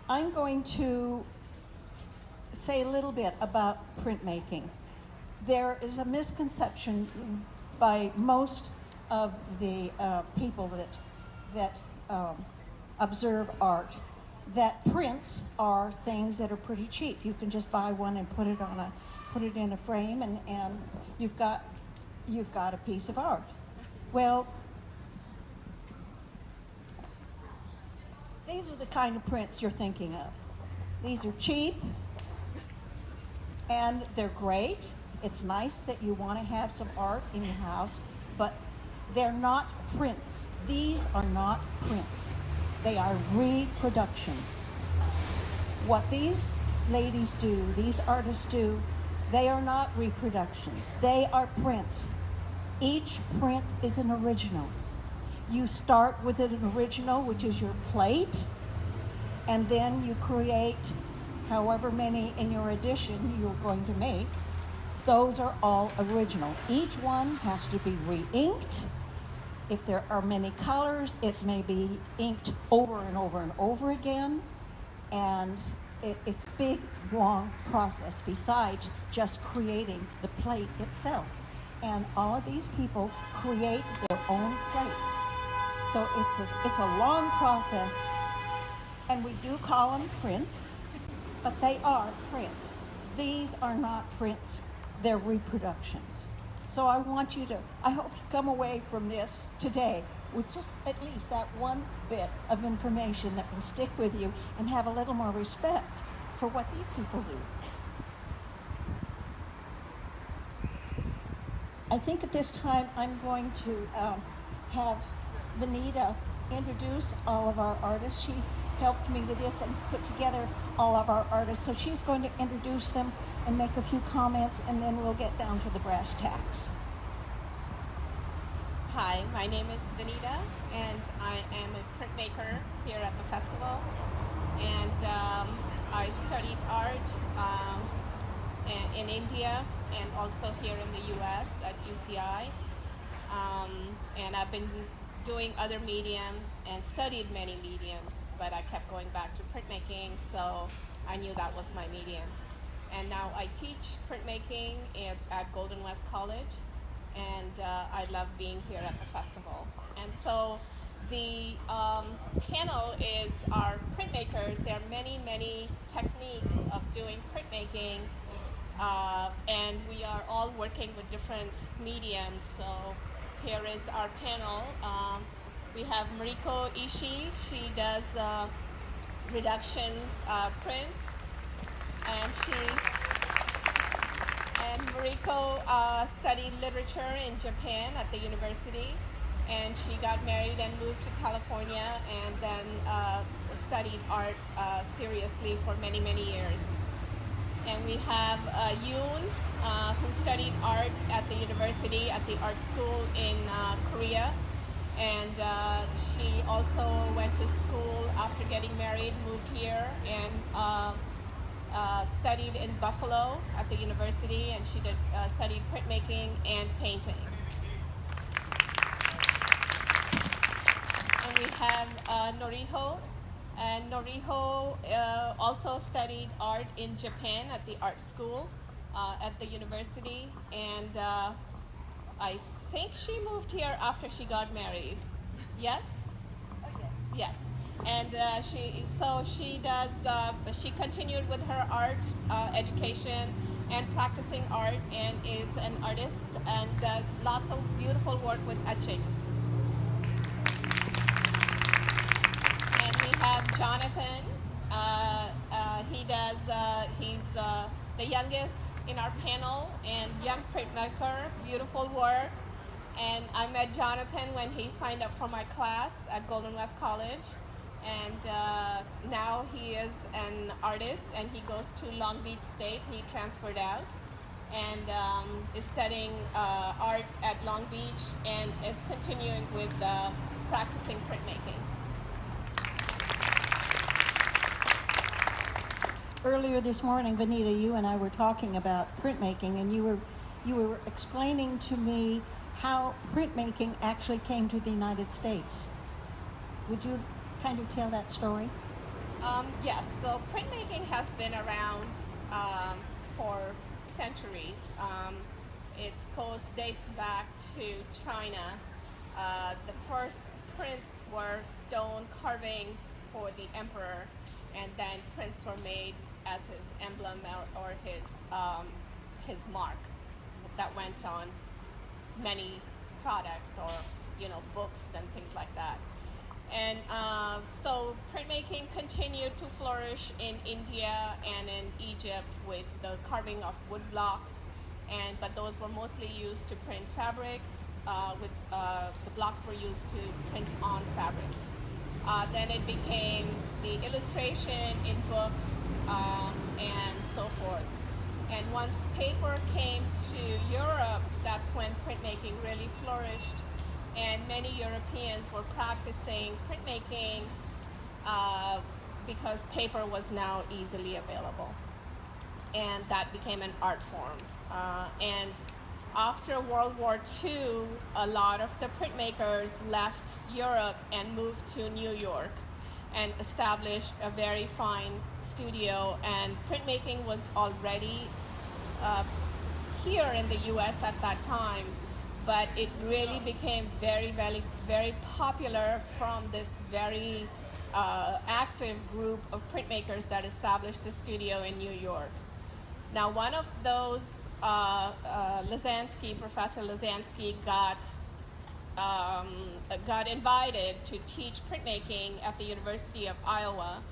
I'm going to say a little bit about printmaking. There is a misconception by most of the people that observe art that prints are things that are pretty cheap. You can just buy one and put it in a frame, and you've got a piece of art. Well, these are the kind of prints you're thinking of. These are cheap, and they're great. It's nice that you want to have some art in your house, but they're not prints. These are not prints. They are reproductions. What these ladies do, these artists do, they are not reproductions. They are prints. Each print is an original. You start with an original, which is your plate, and then you create however many in your edition you're going to make. Those are all original. Each one has to be re-inked. If there are many colors, it may be inked over and over and over again. And it's a big, long process besides just creating the plate itself. And all of these people create their own plates. So it's a long process. And we do call them prints, but they are prints. These are not prints. They're reproductions. So I hope you come away from this today with just at least that one bit of information that will stick with you and have a little more respect for what these people do. I think at this time I'm going to have Vanita introduce all of our artists. She helped me with this and put together all of our artists. So she's going to introduce them and make a few comments, and then we'll get down to the brass tacks. Hi, my name is Vanita, and I am a printmaker here at the festival. And I studied art in India and also here in the US at UCI. And I've been doing other mediums and studied many mediums, but I kept going back to printmaking, so I knew that was my medium. And now I teach printmaking at Golden West College, and I love being here at the festival. And so the panel is our printmakers. There are many, many techniques of doing printmaking, and we are all working with different mediums. So here is our panel. We have Mariko Ishii. She does reduction prints, and Mariko studied literature in Japan at the university, and she got married and moved to California, and then studied art seriously for many, many years. And we have Yoon, who studied art at the university, at the art school in Korea. And she also went to school after getting married, moved here, and studied in Buffalo at the university, and she studied printmaking and painting. And we have Noriho. And Noriho also studied art in Japan at the art school at the university, and I think she moved here after she got married. Yes? Oh, yes. Yes. And she continued with her art education and practicing art, and is an artist and does lots of beautiful work with etchings. And we have Jonathan. He's the youngest in our panel and young printmaker, beautiful work. And I met Jonathan when he signed up for my class at Golden West College. And now he is an artist, and he goes to Long Beach State. He transferred out and is studying art at Long Beach, and is continuing with practicing printmaking. Earlier this morning, Vanita, you and I were talking about printmaking, and you were explaining to me how printmaking actually came to the United States. Would you kind of tell that story? Yes, so printmaking has been around for centuries. It dates back to China. The first prints were stone carvings for the emperor, and then prints were made as his emblem or his mark that went on many products or books and things like that. And so printmaking continued to flourish in India and in Egypt with the carving of wood blocks, but those were mostly used to print fabrics. The blocks were used to print on fabrics. Then it became the illustration in books and so forth. And once paper came to Europe, that's when printmaking really flourished. And many Europeans were practicing printmaking because paper was now easily available. And that became an art form. And after World War II, a lot of the printmakers left Europe and moved to New York and established a very fine studio. And printmaking was already here in the US at that time, but it really became very, very, very popular from this very active group of printmakers that established the studio in New York. Now, one of those, Professor Lazansky, got invited to teach printmaking at the University of Iowa,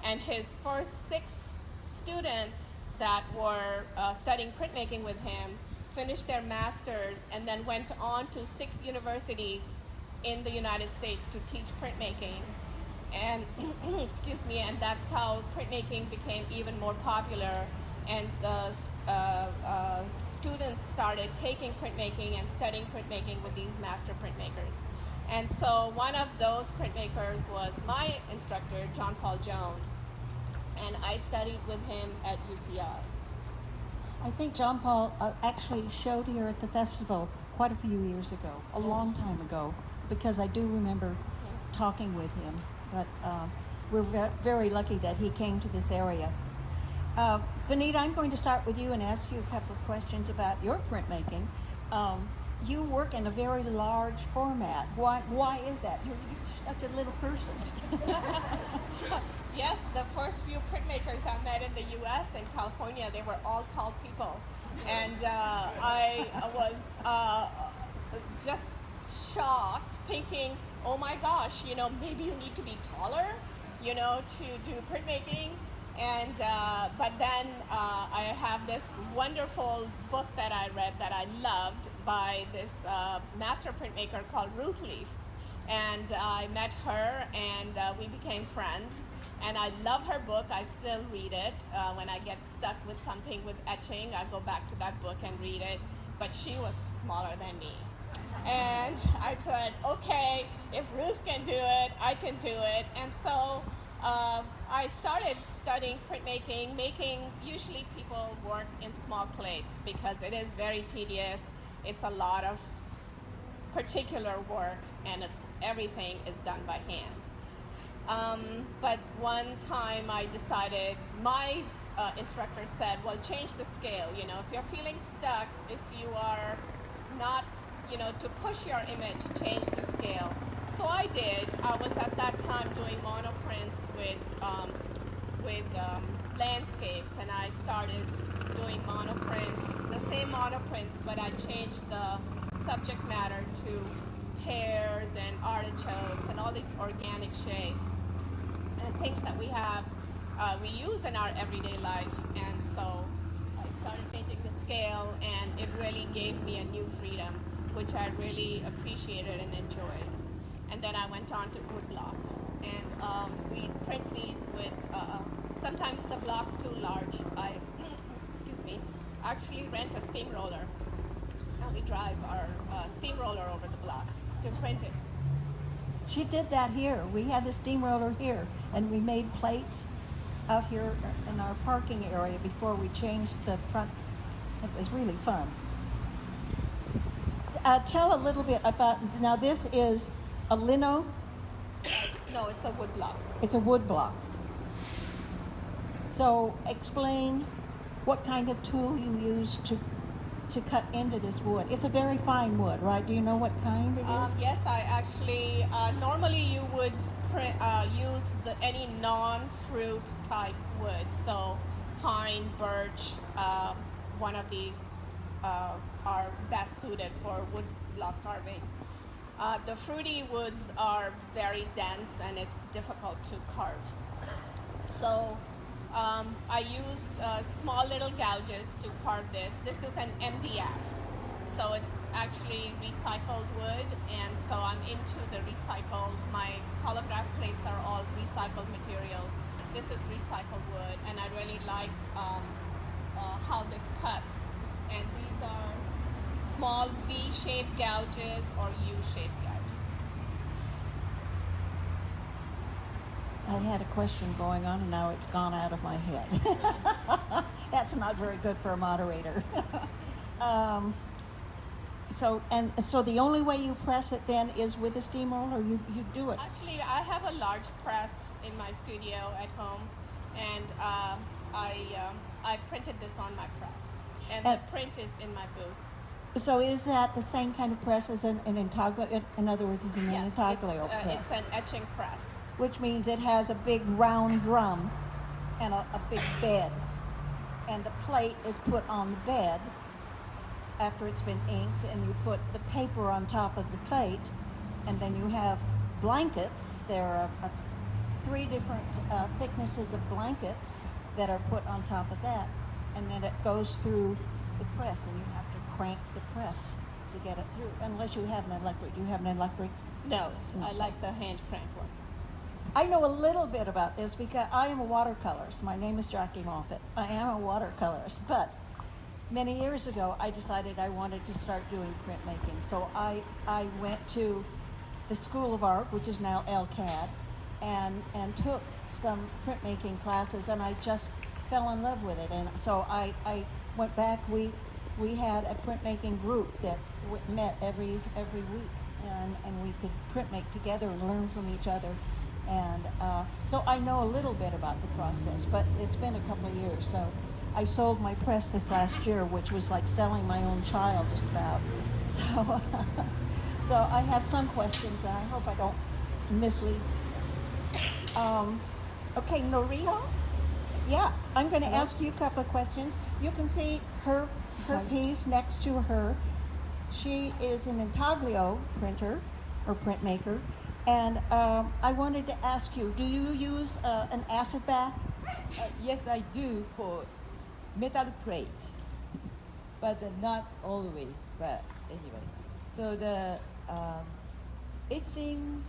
and his first 6 students that were studying printmaking with him finished their masters and then went on to 6 universities in the United States to teach printmaking. And excuse me, and that's how printmaking became even more popular. And the students started taking printmaking and studying printmaking with these master printmakers. And so one of those printmakers was my instructor, John Paul Jones, and I studied with him at UCI. I think John Paul actually showed here at the festival quite a few years ago, a long time ago, because I do remember talking with him. But we're very lucky that he came to this area. Vanita, I'm going to start with you and ask you a couple of questions about your printmaking. You work in a very large format. Why is that? You're such a little person. Yes, the first few printmakers I met in the U.S. and California, they were all tall people. And I was just shocked, thinking, oh my gosh, maybe you need to be taller, to do printmaking. And but then I have this wonderful book that I read that I loved by this master printmaker called Ruth Leaf. And I met her and we became friends. And I love her book. I still read it. When I get stuck with something with etching, I go back to that book and read it. But she was smaller than me. And I thought, okay, if Ruth can do it, I can do it. And so I started studying printmaking, usually people work in small plates because it is very tedious. It's a lot of particular work and everything is done by hand. But one time I decided, my instructor said, well, change the scale. If you're feeling stuck, if you are not, to push your image, change the scale. So I did. I was at that time doing monoprints with landscapes, and I started doing monoprints, the same monoprints, but I changed the subject matter to pears and artichokes and all these organic shapes and things that we use in our everyday life. And so I started painting the scale, and it really gave me a new freedom, which I really appreciated and enjoyed. And then I went on to wood blocks, and we print these with, sometimes the block's too large. I actually rent a steamroller, and we drive our steamroller over the block to print it. She did that here. We had the steamroller here, and we made plates out here in our parking area before we changed the front. It was really fun. Tell a little bit about, now this is a lino? No, it's a wood block. It's a wood block. So explain what kind of tool you use to cut into this wood. It's a very fine wood, right? Do you know what kind it is? Yes, I actually normally you would use any non-fruit type wood, so pine, birch. One of these are best suited for wood block carving. The fruity woods are very dense and it's difficult to carve. So I used small little gouges to carve this. This is an MDF, so it's actually recycled wood, and so I'm into the recycled. My holograph plates are all recycled materials. This is recycled wood, and I really like how this cuts. And these are small V-shaped gouges or U-shaped gouges. I had a question going on and now it's gone out of my head. That's not very good for a moderator. So the only way you press it then is with a steam roll, or you do it? Actually, I have a large press in my studio at home, and I printed this on my press, and the print is in my booth. So is that the same kind of press as an intaglio? In other words, is an intaglio press? It's an etching press. Which means it has a big round drum and a big bed. And the plate is put on the bed after it's been inked, and you put the paper on top of the plate, and then you have blankets. There are three different thicknesses of blankets that are put on top of that, and then it goes through the press, and you have to crank the press to get it through, unless you have an electric. Do you have an electric? No, I like the hand crank one. I know a little bit about this because I am a watercolorist. My name is Jackie Moffat. I am a watercolorist, but many years ago I decided I wanted to start doing printmaking. So I went to the School of Art, which is now LCAD, and took some printmaking classes, and I just fell in love with it. And so I went back. We had a printmaking group that met every week, and we could printmake together and learn from each other. And so I know a little bit about the process, but it's been a couple of years. So I sold my press this last year, which was like selling my own child just about. So, so I have some questions, and I hope I don't mislead. Okay, Noriho? Yeah, I'm going to ask you a couple of questions. You can see her piece next to her. She is an intaglio printer or printmaker. And I wanted to ask you, do you use an acid bath? Yes, I do for metal plate, but not always. But anyway, so the etching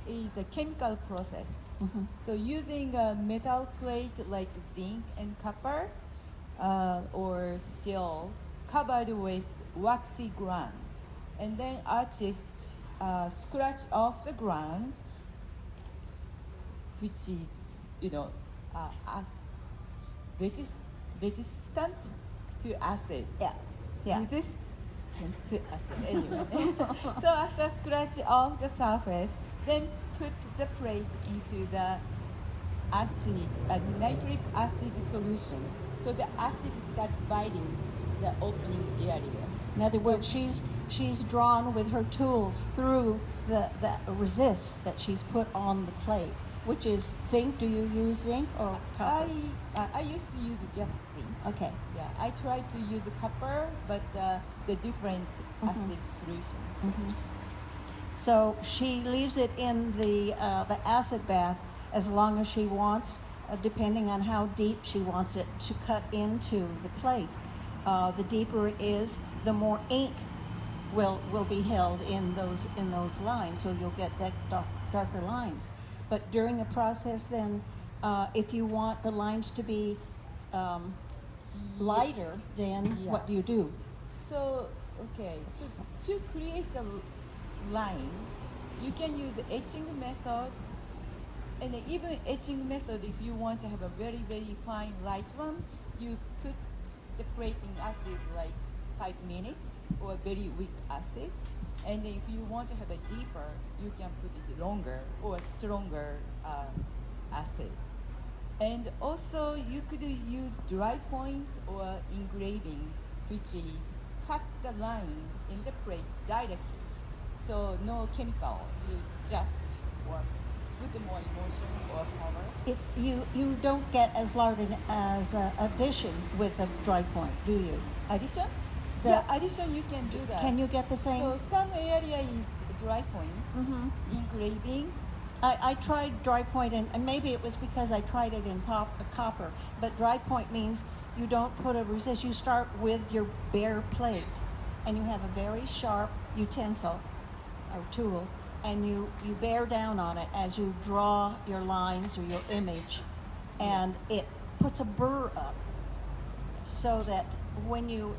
is a chemical process. Mm-hmm. So using a metal plate like zinc and copper or steel covered with waxy ground, and then artist scratch off the ground, which is resistant to acid. Yeah. Resistant to acid. Anyway, so after scratch off the surface, then put the plate into the nitric acid solution. So the acid start biting the opening area. In other words, she's drawn with her tools through the resist that she's put on the plate, which is zinc. Do you use zinc or copper? I used to use just zinc. Okay. Yeah, I tried to use copper, but the different acid solutions. Mm-hmm. So she leaves it in the acid bath as long as she wants, depending on how deep she wants it to cut into the plate. The deeper it is, the more ink will be held in those lines, so you'll get darker lines. But during the process, then, if you want the lines to be lighter, then what do you do? So to create a line, you can use etching method, and even etching method, if you want to have a very, very fine light one, you put the plate in acid like 5 minutes, or very weak acid. And if you want to have a deeper, you can put it longer or stronger acid. And also you could use dry point or engraving, which is cut the line in the plate directly. So no chemical, you just work with more emotion or power. It's you don't get as large as a addition with a dry point, do you? Addition? The- Yeah, addition you can do that. Can you get the same? So some area is dry point, engraving. I tried dry point, and maybe it was because I tried it in copper, but dry point means you don't put a resist. You start with your bare plate, and you have a very sharp utensil or tool, and you bear down on it as you draw your lines or your image, and it puts a burr up so that when you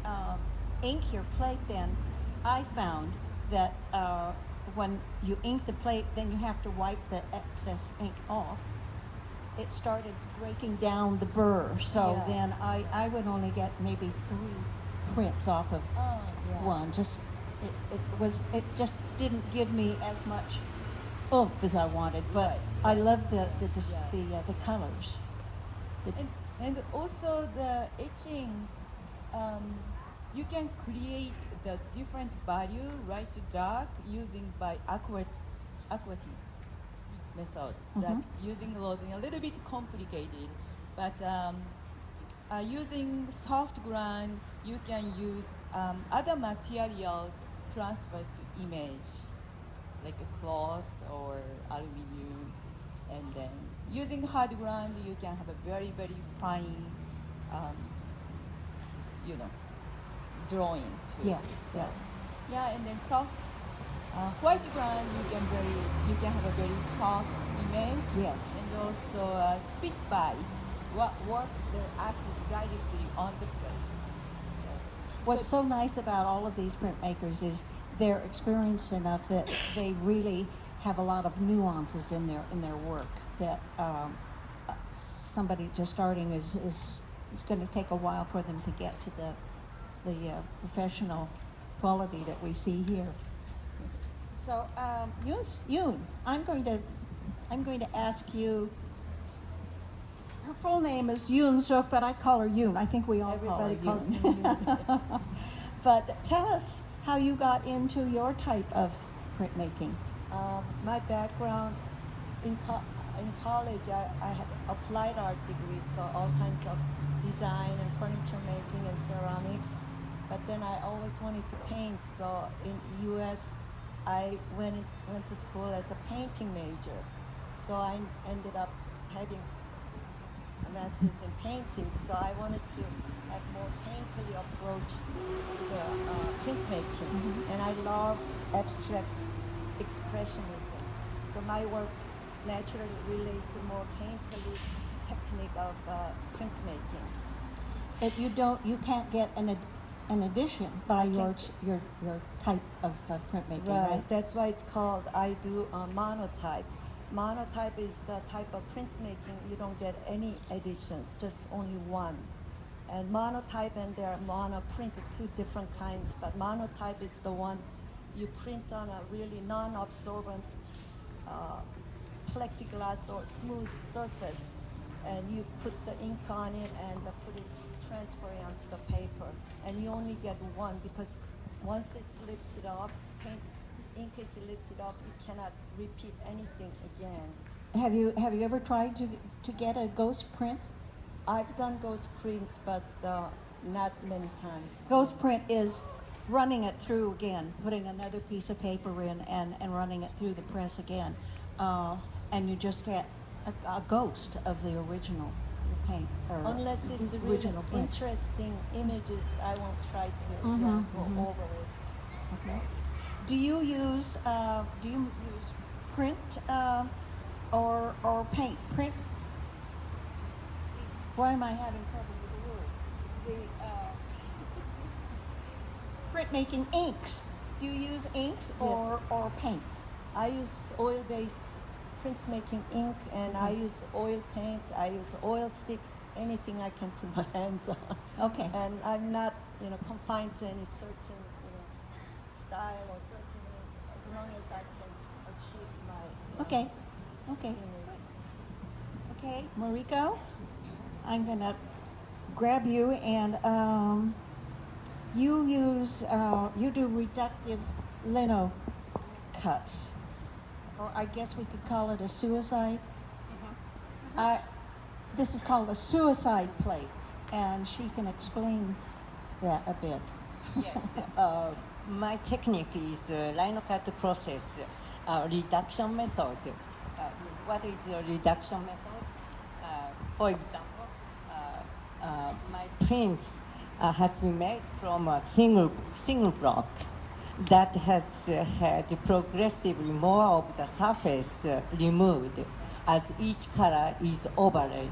ink your plate, then I found that when you ink the plate, then you have to wipe the excess ink off. It started breaking down the burr, so Yeah. then I would only get maybe 3 prints off of Oh, yeah. one. It just didn't give me as much oomph as I wanted, but Right, I love the Yeah. the colors. The- And also the etching, you can create the different value, light to dark, using by aquating method. That's using rosin, a little bit complicated, but using soft ground, you can use other material transfer to image, like a cloth or aluminum, and then using hard ground, you can have a very very fine, um, drawing too. Yeah, So, yeah. yeah, and then soft white ground, you can have a very soft image. Yes. And also spit bite, work the acid directly on the plate. So, What's so nice about all of these printmakers is they're experienced enough that they really have a lot of nuances in their work that somebody just starting is going to take a while for them to get to the professional quality that we see here. So Yoon, I'm going to ask you. Her full name is Yoon Suk, but I call her Yoon. I think we all everybody call her calls Yoon. me Yoon. But tell us how you got into your type of printmaking. My background in college, I had applied art degrees, so all kinds of design and furniture making and ceramics. But then I always wanted to paint, so in U.S. I went to school as a painting major. So I ended up having a master's in painting. So I wanted to have more painterly approach to the printmaking, and I love abstract expressionism. So my work naturally relate to more painterly technique of printmaking. That you can't get an edition by your type of printmaking, right? That's why it's called, I do monotype. Monotype is the type of printmaking you don't get any editions, just only one. And monotype and there are monoprint, 2 different kinds, but monotype is the one you print on a really non-absorbent plexiglass or smooth surface, and you put the ink on it and put it, transfer it onto the paper, and you only get one because once it's lifted off, ink is lifted off, you cannot repeat anything again. Have you ever tried to get a ghost print? I've done ghost prints, but not many times. Ghost print is running it through again, putting another piece of paper in and running it through the press again. And you just get a ghost of the original paint. Or Unless it's really original print. interesting images, I won't try to go over it. Okay. Do you use print or paint? Print. Why am I having trouble with the word? The printmaking inks. Do you use inks or paints? I use oil-based printmaking ink, and I use oil paint. I use oil stick. Anything I can put my hands on. Okay. And I'm not, confined to any certain, style or certain ink, as long as I can achieve my Okay. Okay. image. Okay, Mariko, I'm going to grab you and you do reductive lino cuts, or I guess we could call it a suicide. This is called a suicide plate, and she can explain that a bit. Yes, my technique is lino cut process reduction method. What is the reduction method? For example, my prints has been made from a single blocks that has had progressively more of the surface removed as each color is overlaid.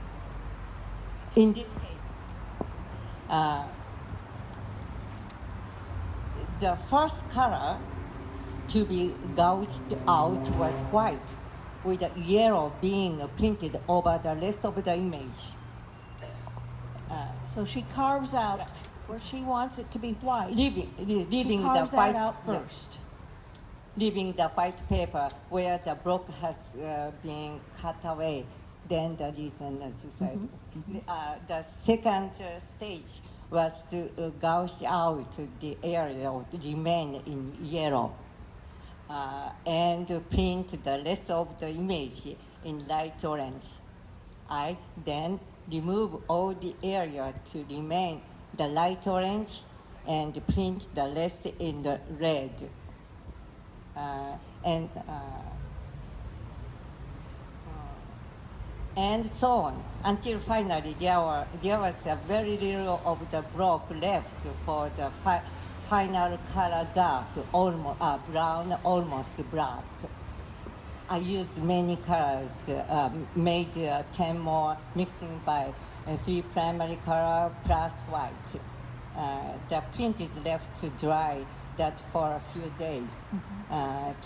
In this case, the first color to be gouged out was white, with the yellow being printed over the rest of the image. So she carves out where she wants it to be white. Leaving She the carves white that out first. leaving the white paper where the block has been cut away. Then the reason, as you said, the second stage was to gouge out the area that remain in yellow and print the rest of the image in light orange. I then remove all the area to remain the light orange and print the rest in the red. And so on, until finally there was a very little of the block left for the final color dark, almost brown, almost black. I used many colors, made 10 more, mixing by 3 primary color plus white. The print is left to dry that for a few days.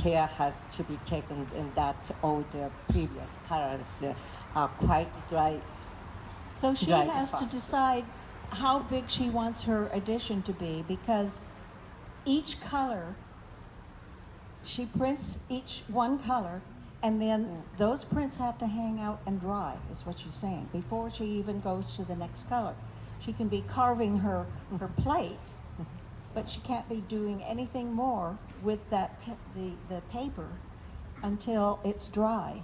Care has to be taken in that all the previous colors are quite dry. So she Dry has to fast. decide how big she wants her edition to be, because each color, she prints each one color, and then those prints have to hang out and dry, is what she's saying, before she even goes to the next color. She can be carving her plate, but she can't be doing anything more with that the paper until it's dry,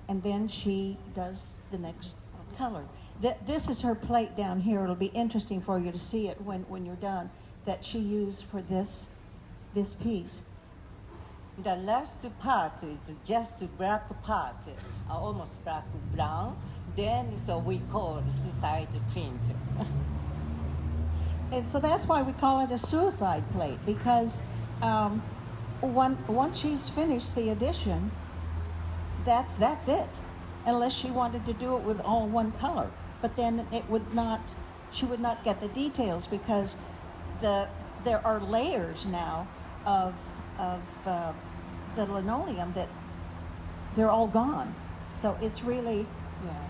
and then she does the next color. This is her plate down here. It'll be interesting for you to see it when you're done, that she used for this piece. The last part is just the black part, almost black brown. Then so we call suicide print. And so that's why we call it a suicide plate, because once she's finished the edition, that's it, unless she wanted to do it with all one color. But then she would not get the details, because there are layers now of the linoleum that they're all gone. So it's really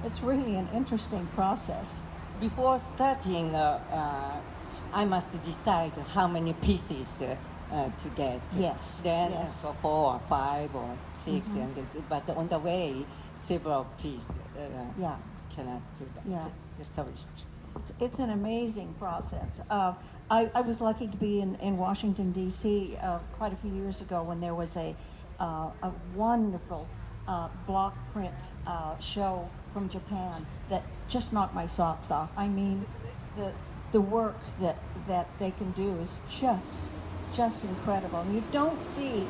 an interesting process. Before starting, I must decide how many pieces to get. Yes, Then yes. so 4 or 5 or 6, but on the way, several pieces Yeah. cannot do that. Yeah. Established. It's an amazing process. I was lucky to be in Washington, D.C. Quite a few years ago, when there was a wonderful block print show from Japan that just knocked my socks off. I mean, the work that they can do is just incredible. And you don't see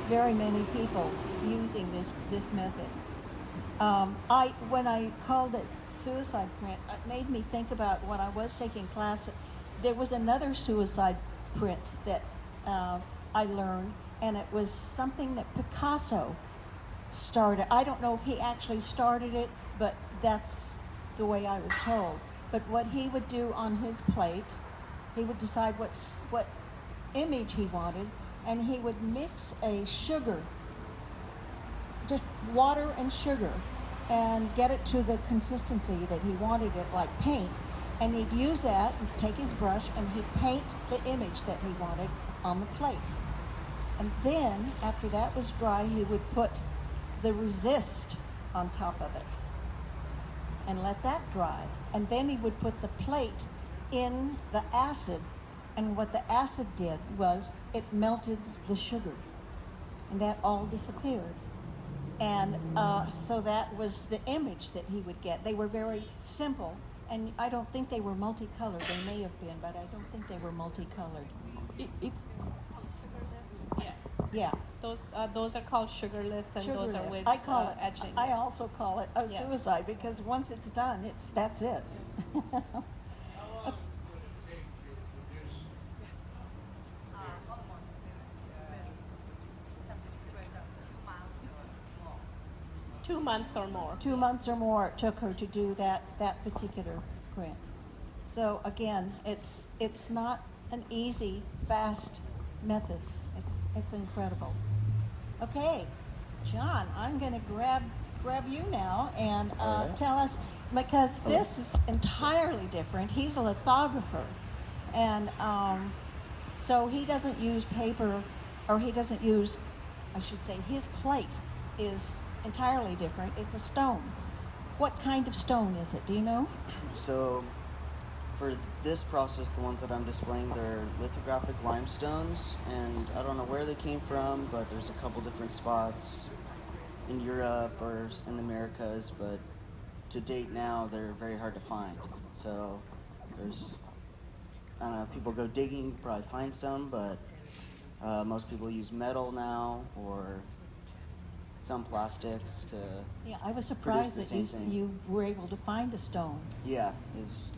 very many people using this method. When I called it suicide print, it made me think about when I was taking class. There was another suicide print that I learned, and it was something that Picasso started. I don't know if he actually started it, but that's the way I was told. But what he would do on his plate, he would decide what image he wanted, and he would mix a sugar, just water and sugar, and get it to the consistency that he wanted it, like paint. And he'd use that and take his brush, and he'd paint the image that he wanted on the plate. And then, after that was dry, he would put the resist on top of it. and let that dry. And then he would put the plate in the acid, and what the acid did was it melted the sugar, and that all disappeared. And so that was the image that he would get. They were very simple, and I don't think they were multicolored. They may have been, but I don't think they were multicolored. It's Yeah. Yeah. Those are called sugar lifts, and Sugar those are lift. with I call it. etching. I also call it a Yeah. suicide because once it's done, that's it. How long would it take to produce? 2 months or more. 2 months or more it took her to do that particular print. So again, it's not an easy, fast method. It's incredible. Okay, John, I'm going to grab you now and All right. tell us, because this is entirely different. He's a lithographer, and so he doesn't use paper, or he doesn't use, I should say, his plate is entirely different. It's a stone. What kind of stone is it? Do you know? So, for this process, the ones that I'm displaying, they're lithographic limestones, and I don't know where they came from, but there's a couple different spots in Europe or in the Americas, but to date now, they're very hard to find. So, there's, I don't know, if people go digging, you probably find some, but most people use metal now, or some plastics to, Yeah, I was Produce surprised the that same thing. you were able to find a stone. yeah, it's,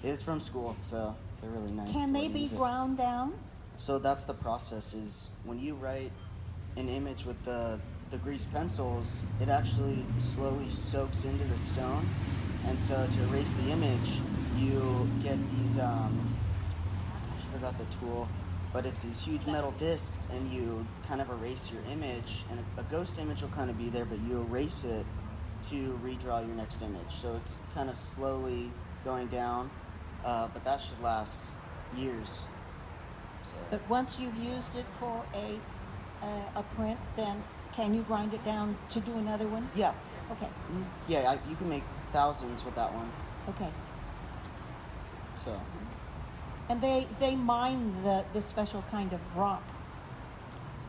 it's from school, so they're really nice. Can to they be use it. ground down? So that's the process, is when you write an image with the grease pencils, it actually slowly soaks into the stone. And so to erase the image, you get these, gosh, I forgot the tool, but it's these huge metal discs, and you kind of erase your image, and a ghost image will kind of be there, but you erase it to redraw your next image. So it's kind of slowly going down, but that should last years. So. But once you've used it for a print, then can you grind it down to do another one? Yeah. Okay. Yeah, you can make thousands with that one. Okay. So And they mine the special kind of rock.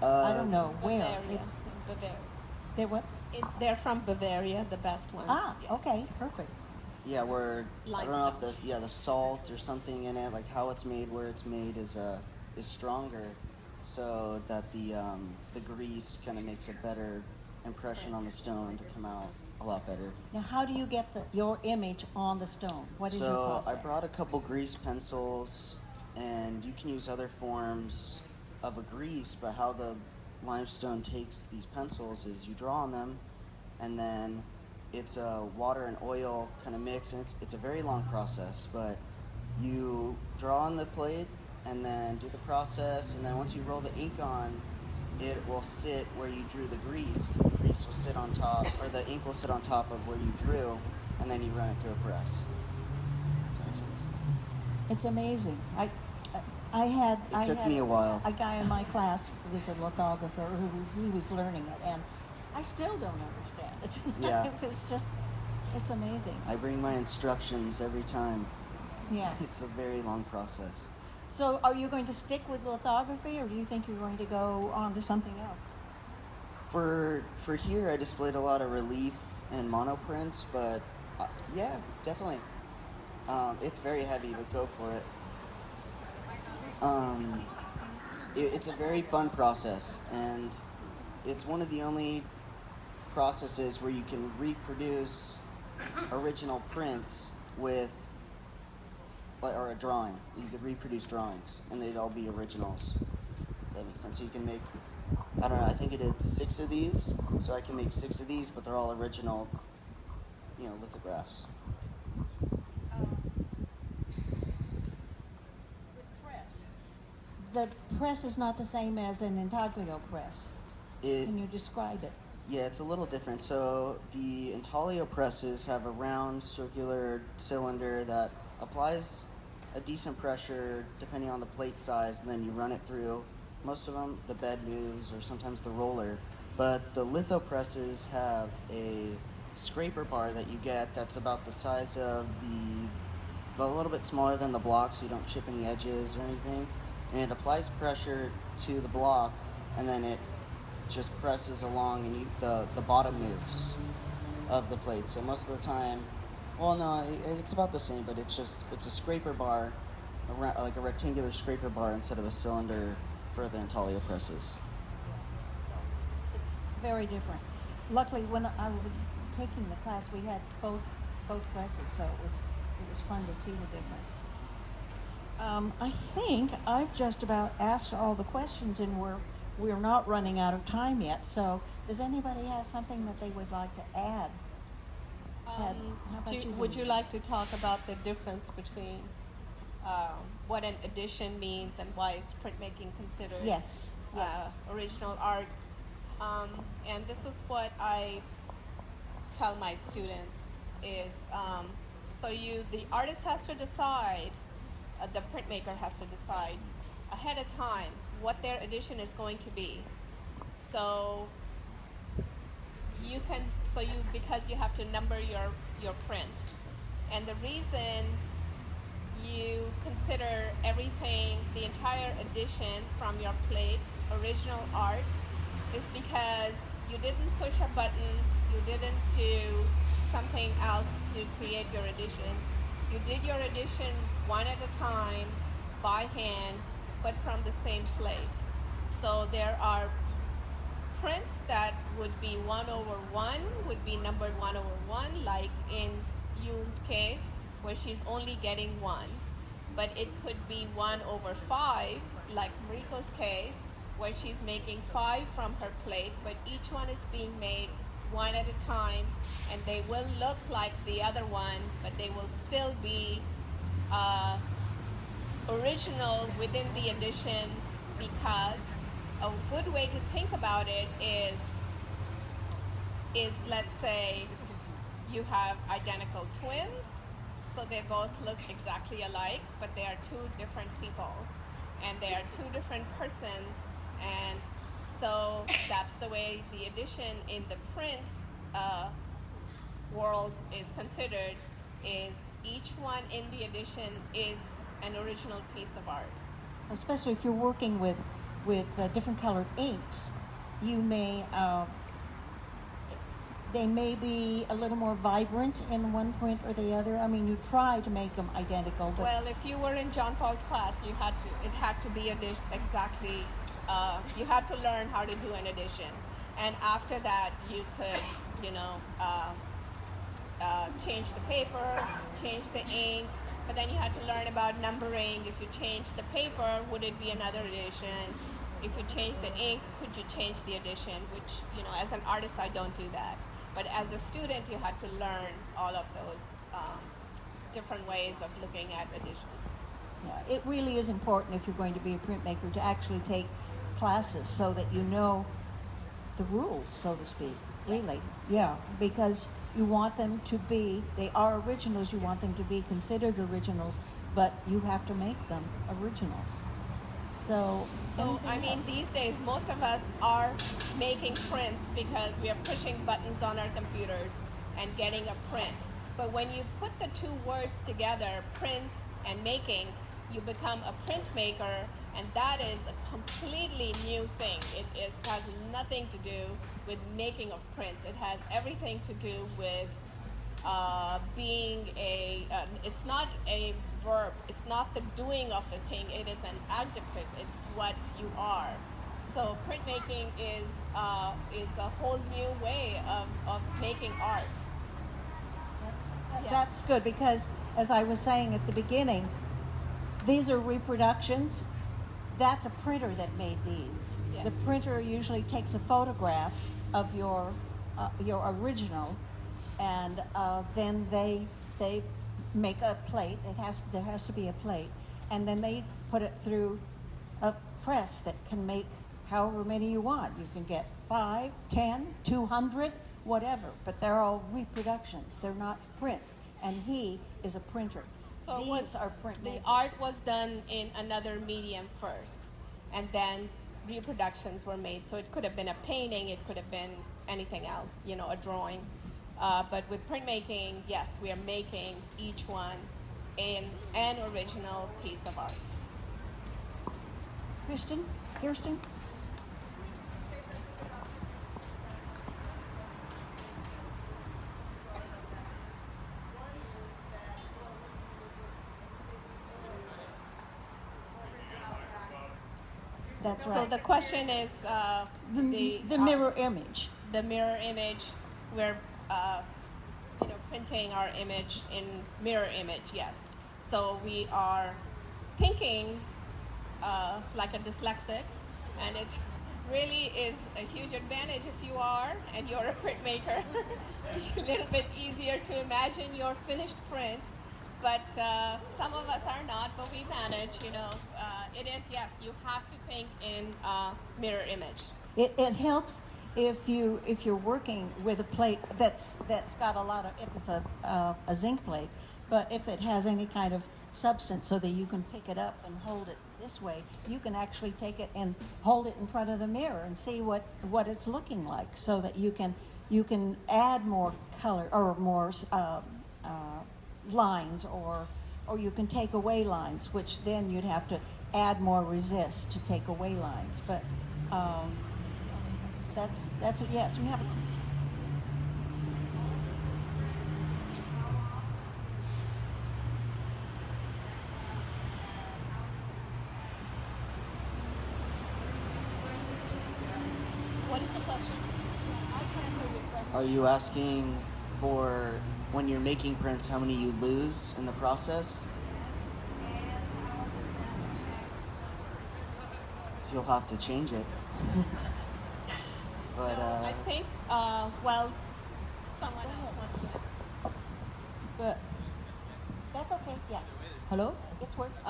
I don't know where. Bavaria. It's Bavaria. they what? They're from Bavaria, the best ones. Ah, Yeah. okay, perfect. yeah, where I don't know if Limestone. the salt or something in it, like how it's made, where it's made, is stronger, so that the grease kind of makes a better impression on the stone to come out a lot better. Now, how do you get your image on the stone? What is your So process? I brought a couple grease pencils, and you can use other forms of a grease, but how the limestone takes these pencils is you draw on them, and then it's a water and oil kind of mix, and it's a very long process, but you draw on the plate and then do the process, and then once you roll the ink on, it will sit where you drew the grease. The grease will sit on top, or the ink will sit on top of where you drew, and then you run it through a press. Does that make sense? It's amazing. I took had me a while. A guy in my class was a lithographer he was learning it, and I still don't understand it. Yeah. It's amazing. I bring my instructions every time. Yeah. It's a very long process. So, are you going to stick with lithography, or do you think you're going to go on to something else? For here, I displayed a lot of relief and monoprints, but yeah, definitely. It's very heavy, but go for it. It's a very fun process, and it's one of the only processes where you can reproduce original prints with, or a drawing. You could reproduce drawings, and they'd all be originals. If that makes sense. So you can make, I don't know, I think I did 6 of these, so I can make 6 of these, but they're all original, lithographs. The press is not the same as an intaglio press. Can you describe it? Yeah, it's a little different. So the intaglio presses have a round circular cylinder that applies a decent pressure depending on the plate size, and then you run it through. Most of them, the bed moves or sometimes the roller. But the litho presses have a scraper bar that you get that's about the size of a little bit smaller than the block, so you don't chip any edges or anything. And it applies pressure to the block, and then it just presses along, and the bottom moves of the plate. So most of the time, well, no, it's about the same, but it's a scraper bar, like a rectangular scraper bar instead of a cylinder for the intaglio presses. It's very different. Luckily, when I was taking the class, we had both presses, so it was fun to see the difference. I think I've just about asked all the questions, and we're not running out of time yet. So, does anybody have something that they would like to add? How about you? Would you like to talk about the difference between what an edition means and why is printmaking considered Yes. original art? And this is what I tell my students is the artist has to decide, the printmaker has to decide ahead of time what their edition is going to be. So because you have to number your print, and the reason you consider everything, the entire edition from your plate original art, is because you didn't push a button, you didn't do something else to create your edition. You did your edition one at a time by hand, but from the same plate. So there are prints that would be 1/1, would be numbered 1/1, like in Yoon's case, where she's only getting one. But it could be 1/5, like Mariko's case, where she's making 5 from her plate, but each one is being made one at a time, and they will look like the other one, but they will still be original within the edition, because a good way to think about it is let's say you have identical twins, so they both look exactly alike, but they are two different people, and they are two different persons, and so that's the way the edition in the print world is considered, is each one in the edition is an original piece of art. Especially if you're working with different colored inks, you may they may be a little more vibrant in one print or the other. I mean, you try to make them identical, but Well, if you were in John Paul's class, it had to be exactly. You had to learn how to do an edition, and after that, you could, change the paper, change the ink. But then you had to learn about numbering. If you change the paper, would it be another edition? If you change the ink, could you change the edition? Which, as an artist, I don't do that. But as a student, you had to learn all of those different ways of looking at editions. yeah, it really is important if you're going to be a printmaker to actually take classes so that you know the rules, so to speak. Really, yeah, because you want them to be, they are originals, you want them to be considered originals, but you have to make them originals. So I mean, these days, most of us are making prints because we are pushing buttons on our computers and getting a print. But when you put the two words together, print and making, you become a printmaker, and that is a completely new thing. It has nothing to do with making of prints. It has everything to do with being it's not a verb, it's not the doing of the thing, it is an adjective, it's what you are. So printmaking is a whole new way of making art. that's good, because as I was saying at the beginning, these are reproductions. That's a printer that made these. Yes. The printer usually takes a photograph of your original, and then they make a plate. There has to be a plate, and then they put it through a press that can make however many you want. You can get 5, 10, 200, whatever, but they're all reproductions. They're not prints, and he is a printer. So These are print the makers. art was done in another medium first, and then reproductions were made. So it could have been a painting, it could have been anything else, a drawing. But with printmaking, yes, we are making each one an original piece of art. Kirsten? That's So right. the question is The mirror image. the mirror image. We're printing our image in mirror image. Yes. So we are thinking like a dyslexic, and it really is a huge advantage if you are and you're a printmaker. A little bit easier to imagine your finished print, but some of us are not, but we manage. It is, yes, you have to think in mirror image. It helps if you're working with a plate that's got a lot of, if it's a zinc plate, but if it has any kind of substance so that you can pick it up and hold it this way, you can actually take it and hold it in front of the mirror and see what it's looking like, so that you can add more color or more lines, or you can take away lines, which then you'd have to add more resist to take away lines. But that's yes, we have a. What is the question? I can't hear your question. Are you asking for when you're making prints, how many you lose in the process? You'll have to change it. But No, I think, someone else wants to answer. But That's okay. Yeah, hello. it works.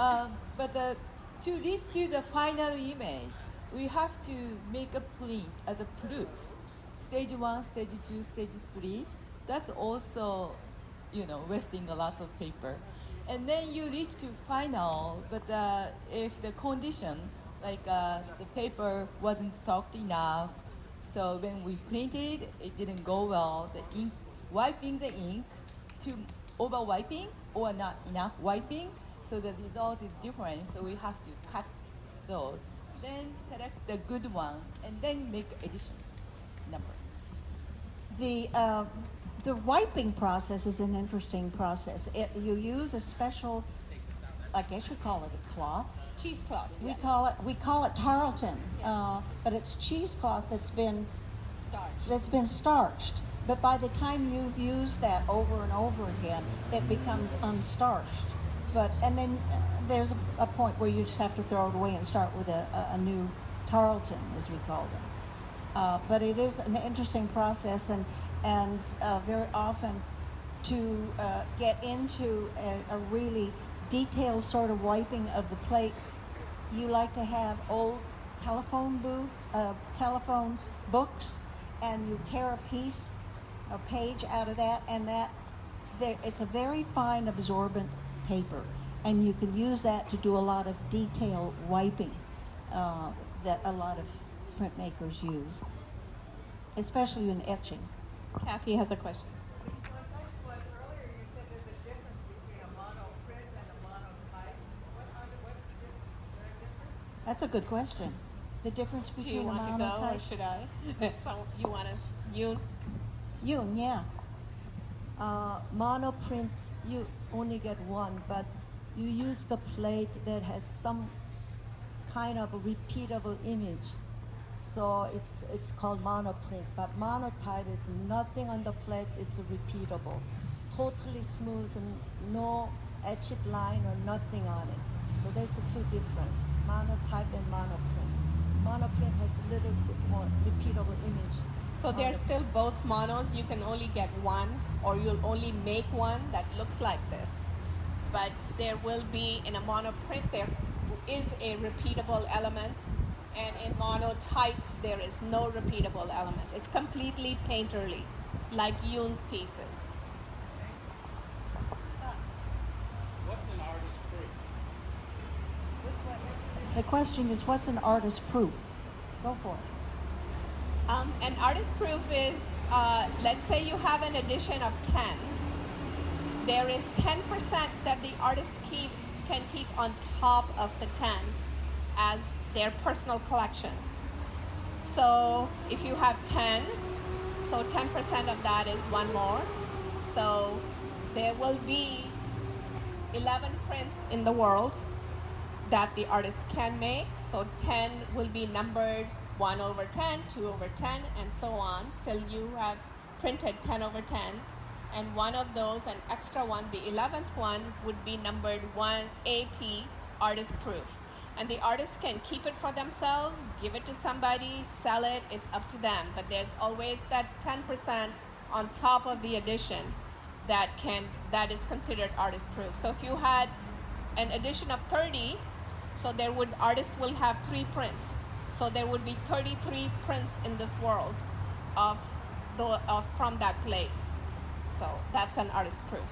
But to reach to the final image, we have to make a print as a proof. Stage 1, stage 2, stage 3. That's also, wasting a lot of paper. And then you reach to final, but if the condition, like the paper wasn't soaked enough, so when we printed, it didn't go well. The ink, wiping the ink, to over wiping or not enough wiping, so the result is different. So we have to cut those, then select the good one, and then make edition number. The wiping process is an interesting process. You use a special, I guess you call it a cloth. Cheesecloth. We Yes. call it Tarleton, but it's cheesecloth that's been starched. But by the time you've used that over and over again, it becomes unstarched. And then there's a point where you just have to throw it away and start with a new Tarleton, as we call them. But it is an interesting process, and very often to get into a really detailed sort of wiping of the plate, you like to have old telephone books, and you tear a page out of that, and it's a very fine absorbent paper, and you can use that to do a lot of detail wiping that a lot of printmakers use, especially in etching. Kathy has a question. My question was, earlier you said there's a difference between a monoprint and a monotype. What's the difference? Is there a difference? That's a good question. The difference Do between you want a to go, or monotype. should I? So you want to, Yoon, yeah. Monoprint, you only get one, but you use the plate that has some kind of a repeatable image. So it's called monoprint, but monotype is nothing on the plate, it's repeatable. Totally smooth and no etched line or nothing on it. So there's the two difference, monotype and monoprint. Monoprint has a little bit more repeatable image. So they're still both monos. You can only get one, or you'll only make one that looks like this. But there will be, in a monoprint, there is a repeatable element, and in monotype, there is no repeatable element. It's completely painterly, like Yoon's pieces. What's an artist proof? The question is, what's an artist's proof? Go for it. An artist proof is, let's say you have an edition of 10. There is 10% that the artist can keep on top of the 10 as their personal collection. So if you have 10, so 10% of that is one more. So there will be 11 prints in the world that the artist can make. So 10 will be numbered 1 over 10, 2 over 10, and so on till you have printed 10 over 10. And one of those, an extra one, the 11th one, would be numbered 1 AP, artist proof. And the artist can keep it for themselves, give it to somebody, sell it, it's up to them. But there's always that 10% on top of the edition that is considered artist proof. So if you had an edition of 30, so artists will have 3 prints. So there would be 33 prints in this world from that plate. So that's an artist proof.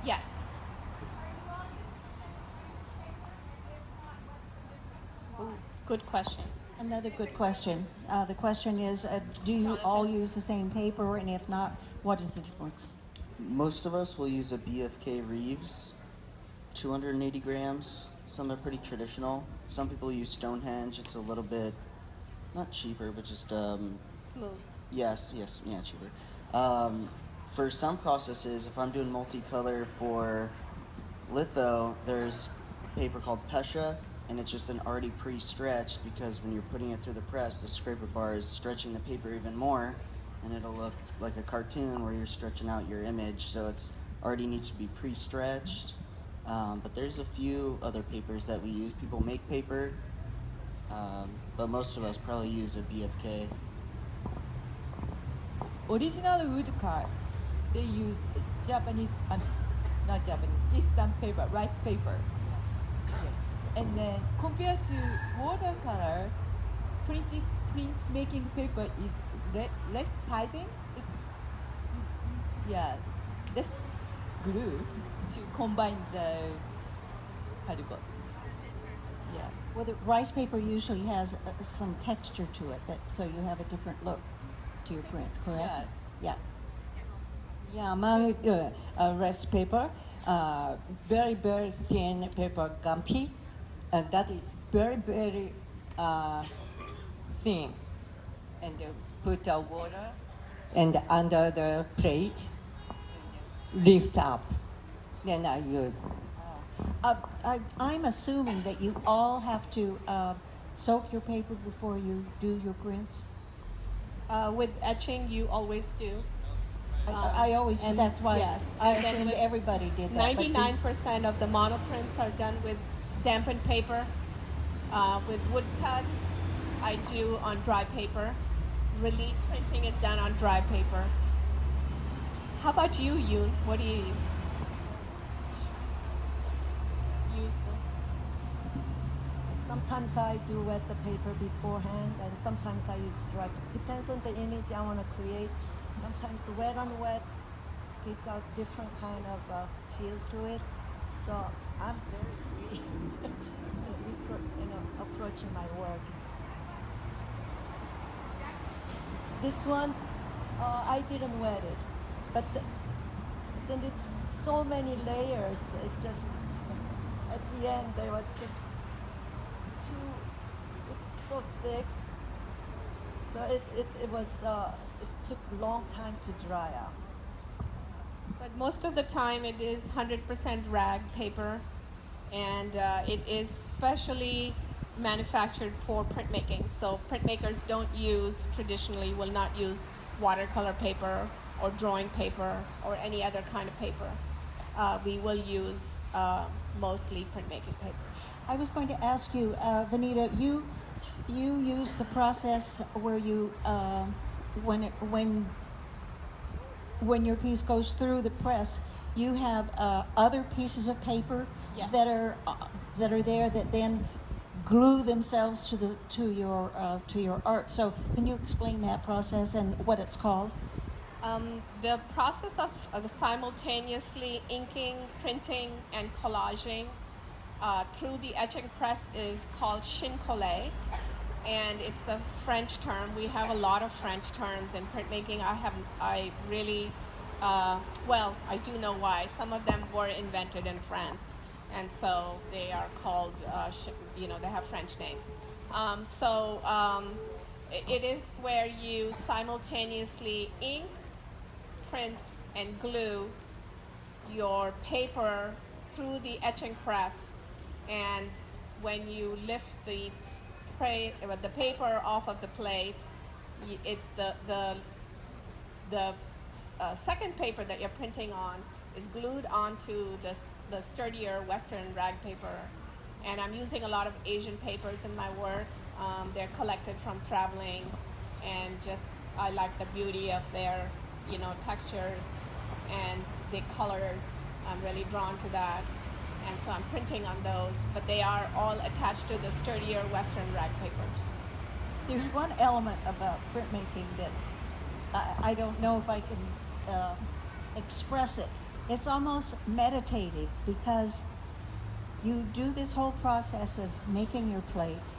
Yes. Ooh, good question. Another good question. The question is, do you all use the same paper? And if not, what is the difference? Most of us will use a BFK Reeves, 280 grams. Some are pretty traditional. Some people use Stonehenge. It's a little bit, not cheaper, but just Smooth. Yes, yeah, cheaper. For some processes, if I'm doing multicolor for litho, there's paper called Pesha, and it's just an already pre-stretched, because when you're putting it through the press, the scraper bar is stretching the paper even more, and it'll look like a cartoon where you're stretching out your image, so it's already needs to be pre-stretched. But there's a few other papers that we use. People make paper, but most of us probably use a BFK. Original wood card, they use Japanese, not Japanese, Eastern paper, rice paper. Yes. And then compared to watercolor, printmaking paper is less sizing. It's less glue to combine the Well, the rice paper usually has some texture to it, so you have a different look to your print, correct? Yeah. Yeah, among rice paper, very, very thin paper gumpy, and that is very, very thin. And put the water and under the plate, lift up. Then I use. I'm assuming that you all have to soak your paper before you do your prints. With etching, you always do. I always do. And That's why yes, I and then assumed with everybody did that. but 99% of the monoprints are done with dampened paper. With woodcuts, I do on dry paper. Relief printing is done on dry paper. How about you, Yoon? What do you use? Sometimes I do wet the paper beforehand, and sometimes I use dry. Depends on the image I want to create. Sometimes wet on wet gives out different kind of feel to it. So I'm very free, approaching my work. This one, I didn't wet it, but then it's so many layers. It just at the end there was just too. It's so thick. So it took a long time to dry out. But most of the time it is 100% rag paper, and it is specially manufactured for printmaking. So printmakers will not use watercolor paper or drawing paper or any other kind of paper. We will use mostly printmaking paper. I was going to ask you, Vanita, you use the process where you when your piece goes through the press, you have other pieces of paper Yes. that are there that then glue themselves to your art. So can you explain that process and what it's called? The process of simultaneously inking, printing, and collaging through the etching press is called shinkolei. and it's a French term. We have a lot of French terms in printmaking. I really, well, I do know why. Some of them were invented in France, and so they are called, they have French names. It is where you simultaneously ink, print, and glue your paper through the etching press, and when you lift the paper off of the plate, the second paper that you're printing on is glued onto the sturdier Western rag paper. And I'm using a lot of Asian papers in my work. They're collected from traveling, and just I like the beauty of their, textures and the colors. I'm really drawn to that, and so I'm printing on those. But they are all attached to the sturdier Western rag papers. There's one element about printmaking that I don't know if I can express it. It's almost meditative because you do this whole process of making your plate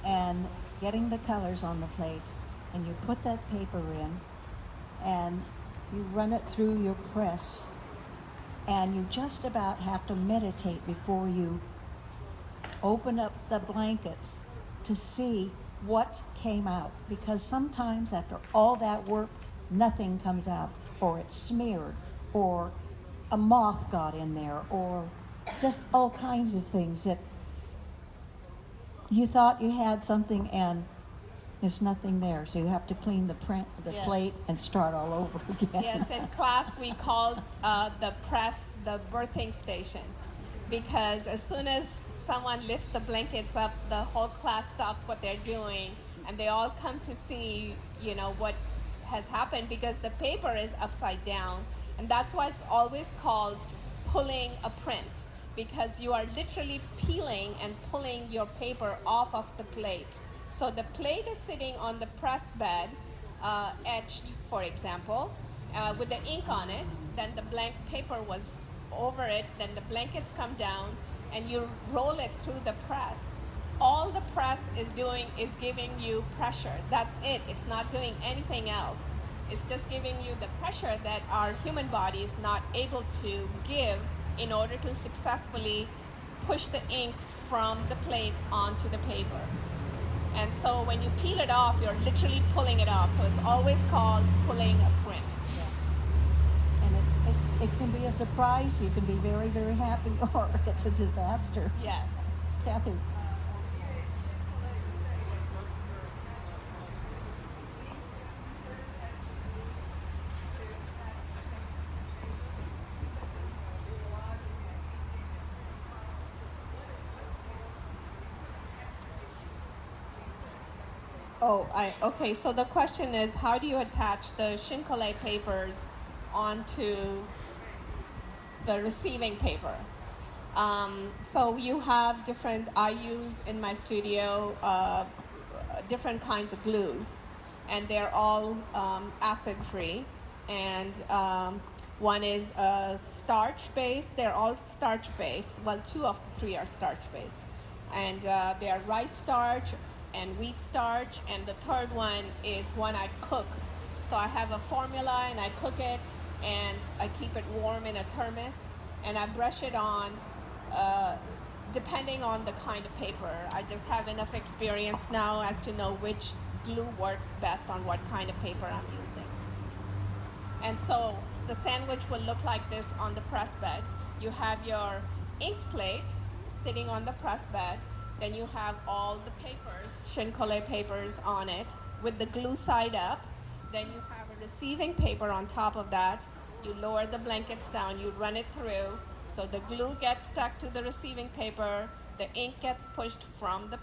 and getting the colors on the plate, and you put that paper in and you run it through your press, and you just about have to meditate before you open up the blankets to see what came out, because sometimes after all that work nothing comes out, or it's smeared, or a moth got in there, or just all kinds of things that you thought you had something and there's nothing there, so you have to clean the Yes. plate and start all over again. Yes, in class we called the press the birthing station, because as soon as someone lifts the blankets up, the whole class stops what they're doing, and they all come to see, what has happened, because the paper is upside down, and that's why it's always called pulling a print, because you are literally peeling and pulling your paper off of the plate. So the plate is sitting on the press bed, etched, for example, with the ink on it. Then the blank paper was over it. Then the blankets come down, and you roll it through the press. All the press is doing is giving you pressure. That's it. It's not doing anything else. It's just giving you the pressure that our human body is not able to give in order to successfully push the ink from the plate onto the paper. And so when you peel it off, you're literally pulling it off. So it's always called pulling a print. And it can be a surprise, you can be very, very happy, or it's a disaster. Yes. Kathy. Okay. So the question is, how do you attach the Shinkolay papers onto the receiving paper? So you have I use in my studio different kinds of glues, and they're all acid-free. And one is starch-based. They're all starch-based. Well, 2 of the 3 are starch-based. And they are rice starch and wheat starch. And the third one is one I cook. So I have a formula, and I cook it, and I keep it warm in a thermos, and I brush it on depending on the kind of paper. I just have enough experience now as to know which glue works best on what kind of paper I'm using. And so the sandwich will look like this on the press bed. You have your inked plate sitting on the press bed. Then you have all the papers, Shinkolay papers on it with the glue side up. Then you have a receiving paper on top of that. You lower the blankets down, you run it through. So the glue gets stuck to the receiving paper. The ink gets pushed from the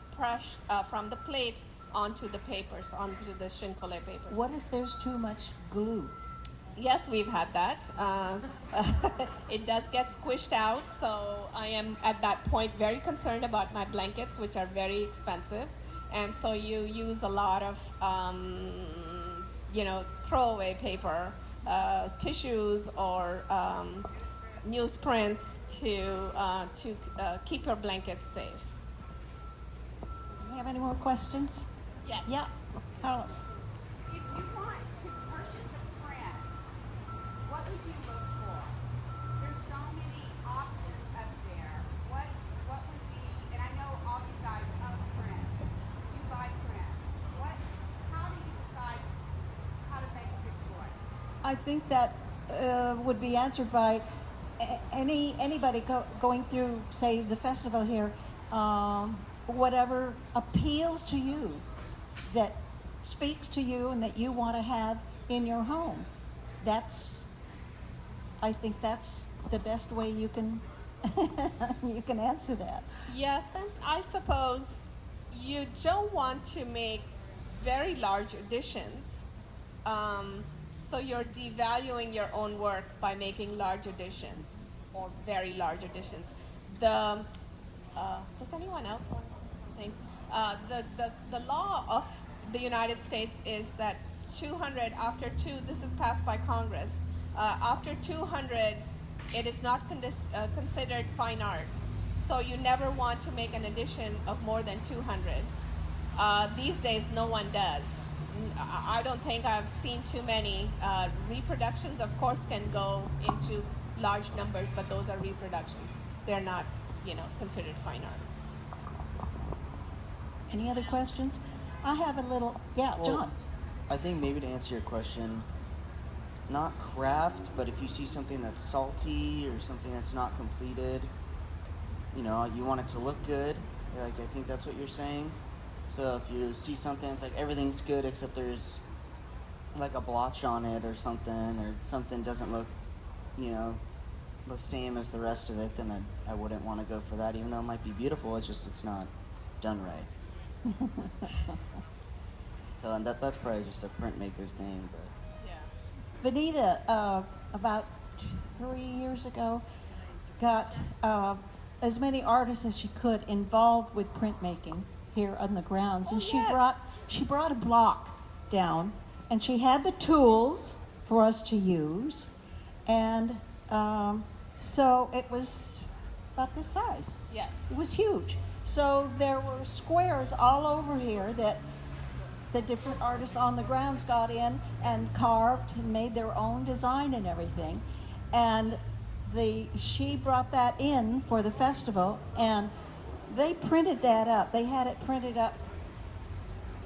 plate onto the papers, onto the Shinkolay papers. What if there's too much glue? Yes, we've had that. It does get squished out, so I am at that point very concerned about my blankets, which are very expensive. And so you use a lot of, throwaway paper, tissues, or newsprints to keep your blankets safe. I have any more questions? Yes. Yeah, Carla. If you want to purchase a print, what would you look for? There's so many options up there. What would be, and I know all you guys own prints. You buy prints. How do you decide how to make a good choice? I think that would be answered by anybody going through, say, the festival here. Whatever appeals to you, that speaks to you, and that you want to have in your home. I think that's the best way you can you can answer that. Yes, and I suppose you don't want to make very large additions. So you're devaluing your own work by making large additions or very large additions. Does anyone else want to say something? The law of the United States is that 200 this is passed by Congress. After 200, it is not considered fine art. So you never want to make an addition of more than 200. These days, no one does. I don't think I've seen too many. Reproductions, of course, can go into large numbers, but those are reproductions. They're not, considered fine art. Any other questions? I have a little. Yeah, Well, John. I think maybe to answer your question, not craft, but if you see something that's salty or something that's not completed, you want it to look good. Like, I think that's what you're saying. So if you see something that's like everything's good except there's like a blotch on it or something doesn't look, the same as the rest of it, then I wouldn't want to go for that, even though it might be beautiful. It's not done right. So and that's probably just a printmaker thing, but Yeah. Vanita, about 3 years ago, got as many artists as she could involved with printmaking here on the grounds, and yes. she brought a block down, and she had the tools for us to use, and so it was about this size. Yes. It was huge. So there were squares all over here that the different artists on the grounds got in and carved and made their own design and everything. And she brought that in for the festival, and they printed that up. They had it printed up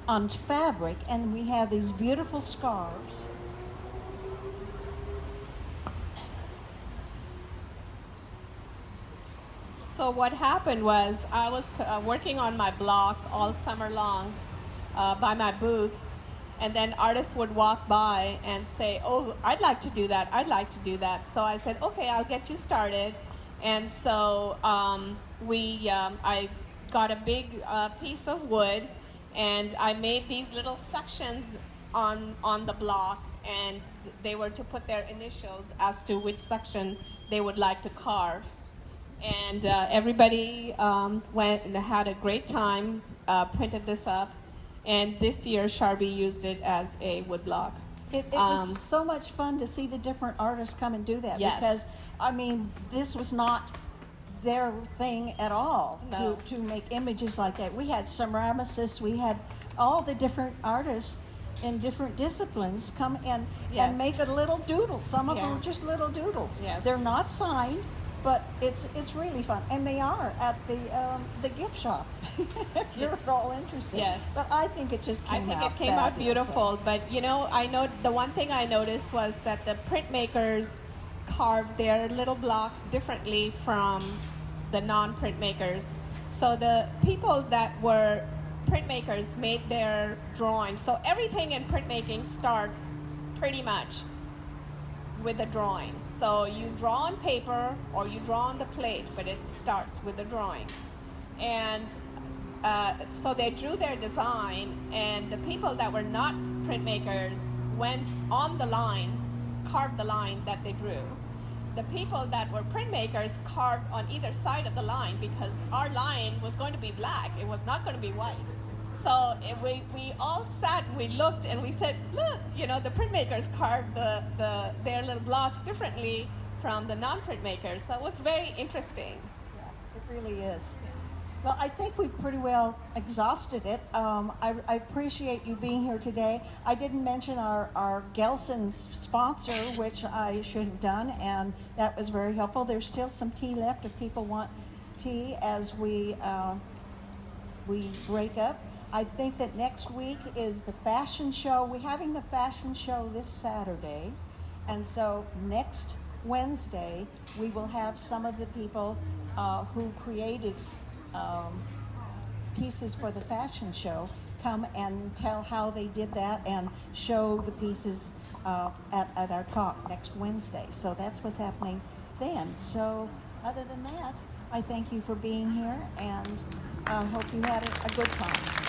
on fabric, and we have these beautiful scarves. So what happened was I was working on my block all summer long by my booth, and then artists would walk by and say, "Oh, I'd like to do that. I'd like to do that." So I said, "Okay, I'll get you started." And so I got a big piece of wood, and I made these little sections on the block, and they were to put their initials as to which section they would like to carve. And everybody went and had a great time, printed this up, and this year Sharby used it as a woodblock. It was so much fun to see the different artists come and do that. Yes. Because, this was not their thing at all. No. to make images like that. We had ceramicists, we had all the different artists in different disciplines come and Yes. make a little doodle. Some of them Yeah. are just little doodles. Yes. They're not signed, but it's really fun. And they are at the gift shop, if you're at all interested. Yes. But I think it just I came think out it came out fabulously. beautiful, but I know the one thing I noticed was that the printmakers carved their little blocks differently from the non-printmakers. So the people that were printmakers made their drawings. So everything in printmaking starts pretty much with a drawing. So you draw on paper or you draw on the plate, but it starts with a drawing. And so they drew their design, and the people that were not printmakers went on the line, carved the line that they drew. The people that were printmakers carved on either side of the line, because our line was going to be black. It was not going to be white. So we all sat and we looked and we said, look, the printmakers carved their little blocks differently from the non-printmakers. So it was very interesting. Yeah, it really is. Well, I think we've pretty well exhausted it. I appreciate you being here today. I didn't mention our Gelson's sponsor, which I should have done, and that was very helpful. There's still some tea left if people want tea as we break up. I think that next week is the fashion show. We're having the fashion show this Saturday, and so next Wednesday we will have some of the people who created pieces for the fashion show come and tell how they did that and show the pieces at our talk next Wednesday. So that's what's happening then. So other than that, I thank you for being here and hope you had a good time.